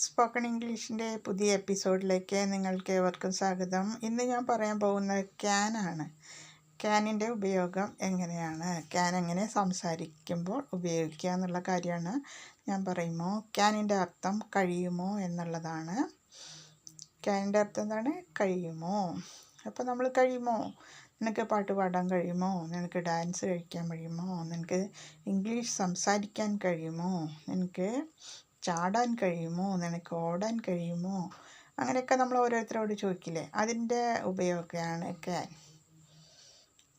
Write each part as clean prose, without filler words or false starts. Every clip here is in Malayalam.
സ്പോക്കൺ ഇംഗ്ലീഷിൻ്റെ പുതിയ എപ്പിസോഡിലേക്ക് നിങ്ങൾക്ക് ഏവർക്കും സ്വാഗതം. ഇന്ന് ഞാൻ പറയാൻ പോകുന്നത് ക്യാനാണ്. ക്യാനിൻ്റെ ഉപയോഗം എങ്ങനെയാണ്, ക്യാൻ എങ്ങനെ സംസാരിക്കുമ്പോൾ ഉപയോഗിക്കുക എന്നുള്ള കാര്യമാണ് ഞാൻ പറയുമോ. ക്യാനിൻ്റെ അർത്ഥം കഴിയുമോ എന്നുള്ളതാണ്. ക്യാനിൻ്റെ അർത്ഥം എന്താണ്? കഴിയുമോ. അപ്പോൾ നമ്മൾ കഴിയുമോ, നിനക്ക് പാട്ട് പാടാൻ കഴിയുമോ, നിനക്ക് ഡാൻസ് കഴിക്കാൻ കഴിയുമോ, നിനക്ക് ഇംഗ്ലീഷ് സംസാരിക്കാൻ കഴിയുമോ, നിനക്ക് ചാടാൻ കഴിയുമോ, നിനക്ക് ഓടാൻ കഴിയുമോ, അങ്ങനെയൊക്കെ നമ്മൾ ഓരോരുത്തരോട് ചോദിക്കില്ലേ, അതിൻ്റെ ഉപയോഗമാണ് ക്യാൻ.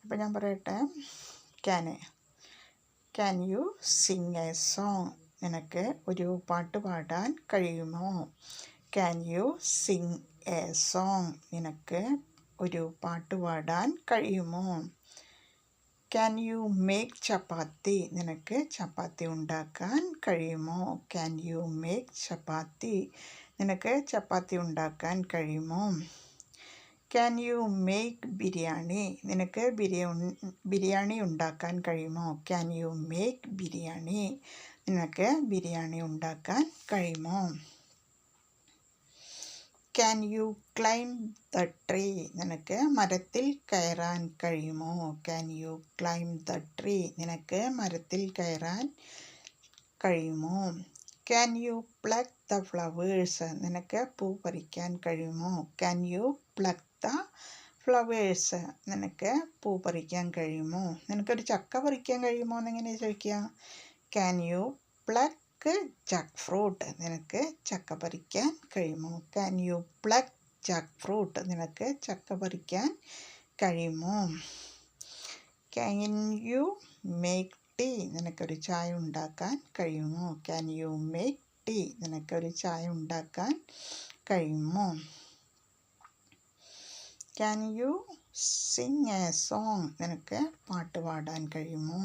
അപ്പം ഞാൻ പറയട്ടെ. Can you sing a song, നിനക്ക് ഒരു പാട്ട് പാടാൻ കഴിയുമോ. Can you sing a song, നിനക്ക് ഒരു പാട്ട് പാടാൻ കഴിയുമോ. ക്യാൻ യു മേക്ക് ചപ്പാത്തി, നിനക്ക് ചപ്പാത്തി ഉണ്ടാക്കാൻ കഴിയുമോ. ക്യാൻ യു മേക്ക് ചപ്പാത്തി, നിനക്ക് ചപ്പാത്തി ഉണ്ടാക്കാൻ കഴിയുമോ. ക്യാൻ യു മേക്ക് ബിരിയാണി, നിനക്ക് ബിരിയാണി ഉണ്ടാക്കാൻ കഴിയുമോ. ക്യാൻ യു മേക്ക് ബിരിയാണി, നിനക്ക് ബിരിയാണി ഉണ്ടാക്കാൻ കഴിയുമോ. Can you climb the tree, നിനക്ക് മരത്തിൽ കയറാൻ കഴിയുമോ. Can you climb the tree, നിനക്ക് മരത്തിൽ കയറാൻ കഴിയുമോ. Can you pluck the flowers, നിനക്ക് പൂ പറിക്കാൻ കഴിയുമോ. Can you pluck the flowers, നിനക്ക് പൂ പറിക്കാൻ കഴിയുമോ. നിനക്കൊരു ചക്ക പറിക്കാൻ കഴിയുമോ എന്നെങ്ങനെ ചോദിക്കുക. Can you pluck Jack fruit, നിനക്ക് ചക്ക പറിക്കാൻ കഴിയുമോ. Can you pluck Jack fruit, നിനക്ക് ചക്ക പറിക്കാൻ കഴിയുമോ. ക്യാൻ യു മേക്ക് ടീ, നിനക്കൊരു ചായ ഉണ്ടാക്കാൻ കഴിയുമോ. ക്യാൻ യു മേക്ക് ടീ, നിനക്കൊരു ചായ ഉണ്ടാക്കാൻ കഴിയുമോ. Can you sing a song, നിനക്ക് പാട്ട് പാടാൻ കഴിയുമോ.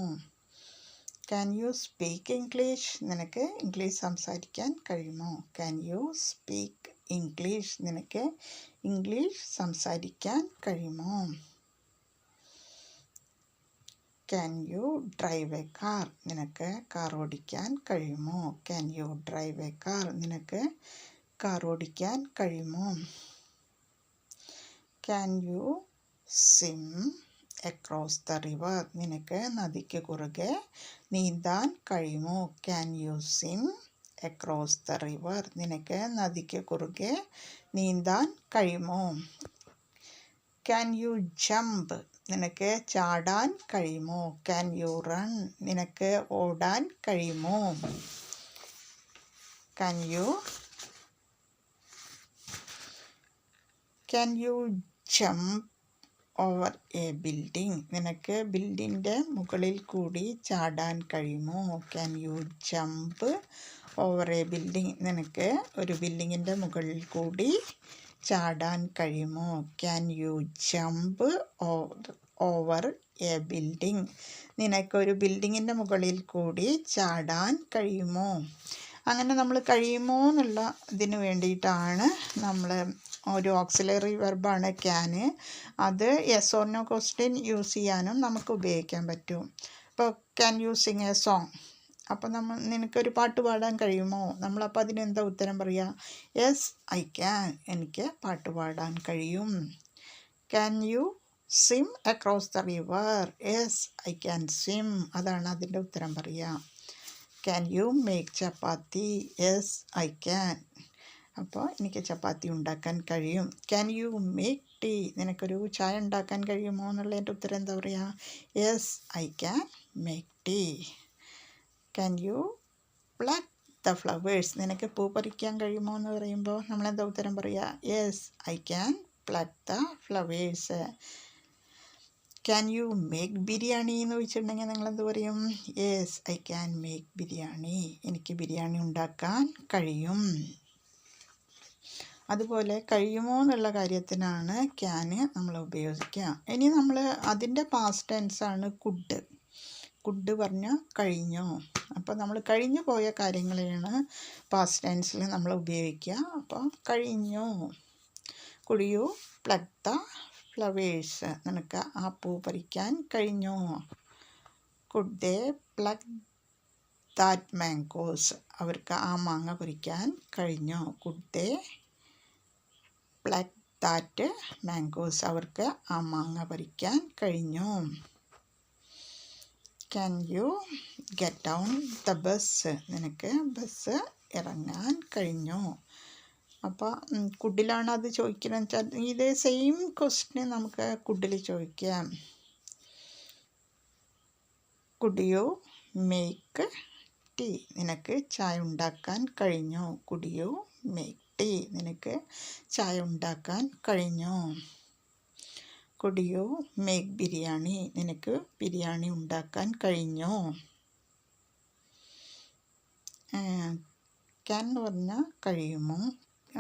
ക്യാൻ യു സ്പീക്ക് ഇംഗ്ലീഷ്, നിനക്ക് ഇംഗ്ലീഷ് സംസാരിക്കാൻ കഴിയുമോ. ക്യാൻ യു സ്പീക്ക് ഇംഗ്ലീഷ്, നിനക്ക് ഇംഗ്ലീഷ് സംസാരിക്കാൻ കഴിയുമോ. Can you drive A car, നിനക്ക് കാർ ഓടിക്കാൻ കഴിയുമോ. Can you drive A car, നിനക്ക് കാർ ഓടിക്കാൻ കഴിയുമോ. Can you swim across the river, നിനക്ക് നദിക്ക് കുറുകെ നീന്താൻ കഴിയുമോ. Can you swim across the river, നിനക്ക് നദിക്ക് കുറുകെ നീന്താൻ കഴിയുമോ. ക്യാൻ യു ജമ്പ്, നിനക്ക് ചാടാൻ കഴിയുമോ. ക്യാൻ യു റൺ, നിനക്ക് ഓടാൻ കഴിയുമോ. Can you jump over A building, നിനക്ക് ബിൽഡിങ്ങിൻ്റെ മുകളിൽ കൂടി ചാടാൻ കഴിയുമോ. Can you jump over A building, നിനക്ക് ഒരു ബിൽഡിങ്ങിൻ്റെ മുകളിൽ കൂടി ചാടാൻ കഴിയുമോ. Can you jump over A building, നിനക്കൊരു ബിൽഡിങ്ങിൻ്റെ മുകളിൽ കൂടി ചാടാൻ കഴിയുമോ. അങ്ങനെ നമ്മൾ കഴിയുമോ എന്നുള്ള ഇതിന് വേണ്ടിയിട്ടാണ് നമ്മൾ ഒരു ഓക്സിലറി വെർബാണ് ക്യാന്. അത് yes or no question use ചെയ്യാനും നമുക്ക് ഉപയോഗിക്കാൻ പറ്റും. ഇപ്പോൾ can you sing a song, അപ്പോൾ നിനക്കൊരു പാട്ട് പാടാൻ കഴിയുമോ. നമ്മളപ്പോൾ അതിനെന്താ ഉത്തരം പറയുക. യെസ് ഐ ക്യാൻ, എനിക്ക് പാട്ട് പാടാൻ കഴിയും. Can you swim across the river, yes I can swim, അതാണ് അതിൻ്റെ ഉത്തരം പറയുക. Can you make chapati, yes I can, അപ്പോൾ എനിക്ക് ചപ്പാത്തി ഉണ്ടാക്കാൻ കഴിയും. ക്യാൻ യു മേക്ക് ടീ, നിനക്കൊരു ചായ ഉണ്ടാക്കാൻ കഴിയുമോ എന്നുള്ളതിൻ്റെ ഉത്തരം എന്താ പറയുക. Yes I can make tea. Can you pluck the flowers, നിനക്ക് പൂ പറിക്കാൻ കഴിയുമോ എന്ന് പറയുമ്പോൾ നമ്മളെന്താ ഉത്തരം പറയുക. Yes I can pluck the flowers. Can you make biryani എന്ന് ചോദിച്ചിട്ടുണ്ടെങ്കിൽ നിങ്ങളെന്ത് പറയും. Yes I can make biryani, എനിക്ക് ബിരിയാണി ഉണ്ടാക്കാൻ കഴിയും. അതുപോലെ കഴിയുമോ എന്നുള്ള കാര്യത്തിനാണ് ക്യാന് നമ്മൾ ഉപയോഗിക്കുക. ഇനി നമ്മൾ അതിൻ്റെ പാസ്റ്റ് ടെൻസാണ് കുഡ്. കുഡ് പറഞ്ഞാൽ കഴിഞ്ഞോ. അപ്പോൾ നമ്മൾ കഴിഞ്ഞു പോയ കാര്യങ്ങളെയാണ് പാസ്റ്റ് ടെൻസിൽ നമ്മൾ ഉപയോഗിക്കുക. അപ്പോൾ കഴിഞ്ഞു. Could you pluck the flowers, നിനക്ക് ആ പൂ പറിക്കാൻ കഴിഞ്ഞോ. Could they pluck that mangoes, അവർക്ക് ആ മാങ്ങ പറിക്കാൻ കഴിഞ്ഞോ. Could they pluck that mangoes, അവർക്ക് ആ മാങ്ങ പറിക്കാൻ കഴിഞ്ഞോ. Can you get down the bus, നിനക്ക് ബസ് ഇറങ്ങാൻ കഴിഞ്ഞോ. അപ്പോൾ കുഡിലാണ് അത് ചോദിക്കുന്നത് വെച്ചാൽ ഇതേ സെയിം ക്വസ്റ്റ്യൻ നമുക്ക് കുഡിൽ ചോദിക്കാം. കുഡ് യു മേക്ക് ടീ, നിനക്ക് ചായ ഉണ്ടാക്കാൻ കഴിഞ്ഞോ. കുഡ് യു മേക്ക് ടീ, നിനക്ക് ചായ ഉണ്ടാക്കാൻ കഴിഞ്ഞോ. കുഡ് യു മേക്ക് ബിരിയാണി, നിനക്ക് ബിരിയാണി ഉണ്ടാക്കാൻ കഴിഞ്ഞോ. ക്യാൻ എന്ന് പറഞ്ഞാൽ കഴിയുമോ,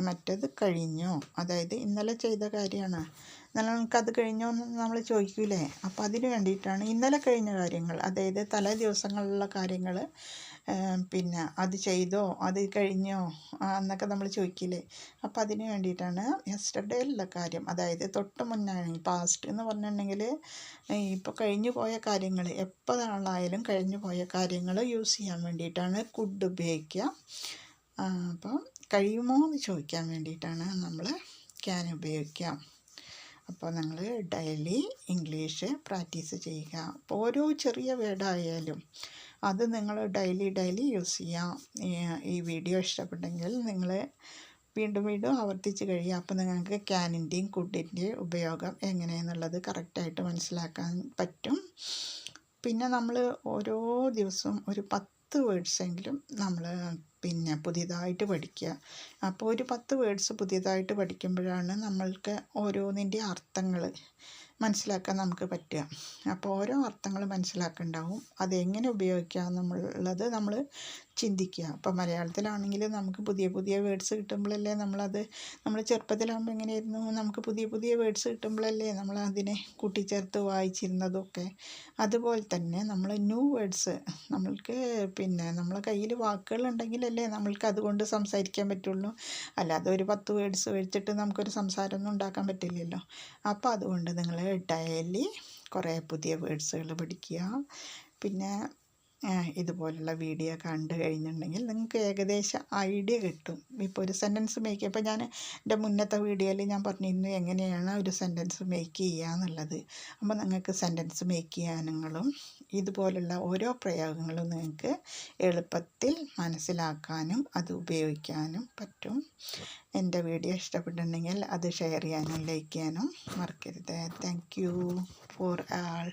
മറ്റേത് കഴിഞ്ഞോ, അതായത് ഇന്നലെ ചെയ്ത കാര്യമാണ്. ഇന്നലെ നമുക്കത് കഴിഞ്ഞോ എന്ന് നമ്മൾ ചോദിക്കൂലേ. അപ്പോൾ അതിന് വേണ്ടിയിട്ടാണ് ഇന്നലെ കഴിഞ്ഞ കാര്യങ്ങൾ, അതായത് തലേ ദിവസങ്ങളിലുള്ള കാര്യങ്ങൾ, പിന്നെ അത് ചെയ്തോ, അത് കഴിഞ്ഞോ എന്നൊക്കെ നമ്മൾ ചോദിക്കില്ലേ. അപ്പോൾ അതിന് വേണ്ടിയിട്ടാണ് യെസ്റ്റർഡേയിലുള്ള കാര്യം, അതായത് തൊട്ട് മുന്നാണ്. പാസ്റ്റ് എന്ന് പറഞ്ഞിട്ടുണ്ടെങ്കിൽ ഇപ്പോൾ കഴിഞ്ഞു പോയ കാര്യങ്ങൾ, എപ്പോൾ നാളായാലും കഴിഞ്ഞു പോയ കാര്യങ്ങൾ യൂസ് ചെയ്യാൻ വേണ്ടിയിട്ടാണ് കുഡ് ഉപയോഗിക്കുക. അപ്പം കഴിയുമോ എന്ന് ചോദിക്കാൻ വേണ്ടിയിട്ടാണ് നമ്മൾ ക്യാൻ ഉപയോഗിക്കുക. അപ്പോൾ നിങ്ങൾ ഡെയിലി ഇംഗ്ലീഷ് പ്രാക്ടീസ് ചെയ്യുക. അപ്പോൾ ഓരോ ചെറിയ വേർഡായാലും അത് നിങ്ങൾ ഡെയിലി യൂസ് ചെയ്യാം. ഈ വീഡിയോ ഇഷ്ടപ്പെട്ടെങ്കിൽ നിങ്ങൾ വീണ്ടും ആവർത്തിച്ച് കഴിയുക. അപ്പോൾ നിങ്ങൾക്ക് ക്യാനിൻ്റെയും കുഡിൻ്റെയും ഉപയോഗം എങ്ങനെയെന്നുള്ളത് കറക്റ്റായിട്ട് മനസ്സിലാക്കാൻ പറ്റും. പിന്നെ നമ്മൾ ഓരോ ദിവസവും ഒരു 10 വേർഡ്സെങ്കിലും നമ്മൾ പിന്നെ പുതിയതായിട്ട് പഠിക്കുക. അപ്പോൾ ഒരു 10 വേർഡ്സ് പുതിയതായിട്ട് പഠിക്കുമ്പോഴാണ് നമ്മൾക്ക് ഓരോന്നിൻ്റെ അർത്ഥങ്ങൾ മനസ്സിലാക്കാൻ നമുക്ക് പറ്റുക. അപ്പോൾ ഓരോ അർത്ഥങ്ങൾ മനസ്സിലാക്കുന്നുണ്ടാവും, അതെങ്ങനെ ഉപയോഗിക്കാം എന്നുള്ളത് നമ്മൾ ചിന്തിക്കുക. അപ്പോൾ മലയാളത്തിലാണെങ്കിൽ നമുക്ക് പുതിയ വേർഡ്സ് കിട്ടുമ്പോഴല്ലേ നമ്മൾ ചെറുപ്പത്തിലാകുമ്പോൾ എങ്ങനെയായിരുന്നു, നമുക്ക് പുതിയ വേർഡ്സ് കിട്ടുമ്പോഴല്ലേ നമ്മൾ അതിനെ കൂട്ടിച്ചേർത്ത് വായിച്ചിരുന്നതൊക്കെ. അതുപോലെ തന്നെ നമ്മൾ ന്യൂ വേർഡ്സ് നമ്മൾക്ക് പിന്നെ നമ്മളെ കയ്യിൽ വാക്കുകളുണ്ടെങ്കിലല്ലേ നമ്മൾക്ക് അതുകൊണ്ട് സംസാരിക്കാൻ പറ്റുള്ളൂ. അല്ലാതെ ഒരു 10 വേർഡ്സ് വെച്ചിട്ട് നമുക്കൊരു സംസാരമൊന്നും ഉണ്ടാക്കാൻ പറ്റില്ലല്ലോ. അപ്പോൾ അതുകൊണ്ട് നിങ്ങൾ ഡെയിലി കുറേ പുതിയ വേർഡ്സുകൾ പഠിക്കുക. പിന്നെ ഇതുപോലുള്ള വീഡിയോ കണ്ടു കഴിഞ്ഞിട്ടുണ്ടെങ്കിൽ നിങ്ങൾക്ക് ഏകദേശം ഐഡിയ കിട്ടും. ഇപ്പോൾ ഒരു സെൻറ്റൻസ് മേക്ക്, ഇപ്പോൾ ഞാൻ എൻ്റെ മുന്നത്തെ വീഡിയോയിൽ ഞാൻ പറഞ്ഞിരുന്നു എങ്ങനെയാണ് ഒരു സെൻറ്റൻസ് മേക്ക് ചെയ്യുക എന്നുള്ളത്. അപ്പോൾ നിങ്ങൾക്ക് സെൻറ്റൻസ് മേക്ക് ചെയ്യാനുങ്ങളും ഇതുപോലുള്ള ഓരോ പ്രയോഗങ്ങളും നിങ്ങൾക്ക് എളുപ്പത്തിൽ മനസ്സിലാക്കാനും അത് ഉപയോഗിക്കാനും പറ്റും. എൻ്റെ വീഡിയോ ഇഷ്ടപ്പെട്ടിട്ടുണ്ടെങ്കിൽ അത് ഷെയർ ചെയ്യാനും ലൈക്ക് ചെയ്യാനും മറക്കരുത്. Thank you for all.